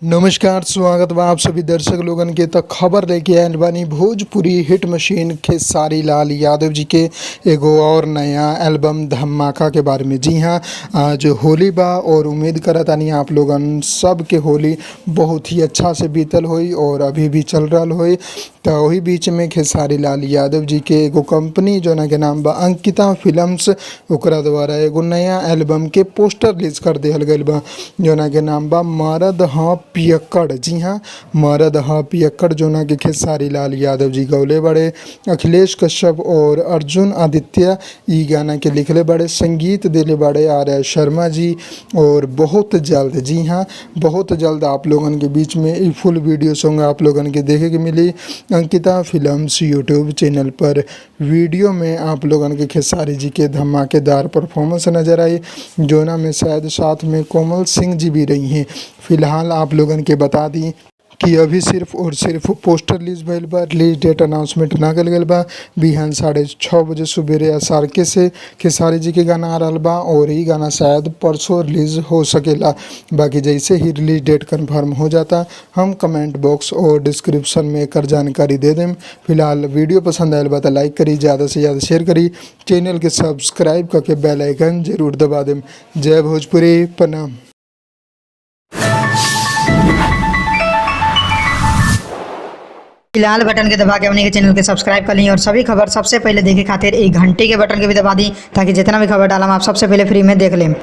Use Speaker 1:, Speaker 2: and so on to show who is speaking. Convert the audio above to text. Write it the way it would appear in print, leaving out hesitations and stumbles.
Speaker 1: नमस्कार, स्वागत बा आप सभी दर्शक लोगन के। त खबर लेके आयल बानी भोजपुरी हिट मशीन खेसारी लाल यादव जी के एगो और नया एल्बम धमाका के बारे में। जी हाँ, आज होली बा और उम्मीद करतानी आप लोगन सब के होली बहुत ही अच्छा से बीतल होई और अभी भी चल रहल होई। तो वही बीच में खेसारी लाल यादव जी के एगो कंपनी जोना के नाम बा अंकिता फिल्म्स, ओकरा द्वारा एगो नया एल्बम के पोस्टर रिलीज कर देहल गइल बा जोना के नाम बा मरद हाँ पियक्कड़। जी हाँ, मरद हाँ पियक्कड़ जोना के खेसारी लाल यादव जी गौले बड़े। अखिलेश कश्यप और अर्जुन आदित्य ई गाना के लिखले बड़े, संगीत दिले बड़े आर्या शर्मा जी। और बहुत जल्द, जी हाँ बहुत जल्द आप लोगन के बीच में ई फुल वीडियो सॉन्ग आप लोगन के देखे के मिली अंकिता फिल्म्स यूट्यूब चैनल पर। वीडियो में आप लोगन के खेसारी जी के धमाकेदार परफॉर्मेंस नज़र आई, जोना में शायद साथ में कोमल सिंह जी भी रही हैं। फिलहाल आप लोगन के बता दी कि अभी सिर्फ और सिर्फ पोस्टर रिलीज भइल बा, रिलीज डेट अनाउंसमेंट ना कल गइल बा। बिहान 6:30 बजे सुबेरे SRK से खेसारी जी के गाना आ रहल बा और ई गाना शायद परसों रिलीज हो सकेला। बाकी जैसे ही रिलीज डेट कंफर्म हो जाता हम कमेंट बॉक्स और डिस्क्रिप्शन में एकर जानकारी दे देम। फिलहाल वीडियो पसंद आयल बा तो लाइक करी, ज़्यादा से ज़्यादा शेयर करी, चैनल के सब्सक्राइब करके बेल आइकन जरूर दबा देम। जय भोजपुरी, प्रणाम।
Speaker 2: लाल बटन के दबा के अपने के चैनल के सब्सक्राइब कर ली और सभी खबर सबसे पहले देखे खातिर एक घंटे के बटन के भी दबा दी, ताकि जितना भी खबर डालम आप सबसे पहले फ्री में देख लें।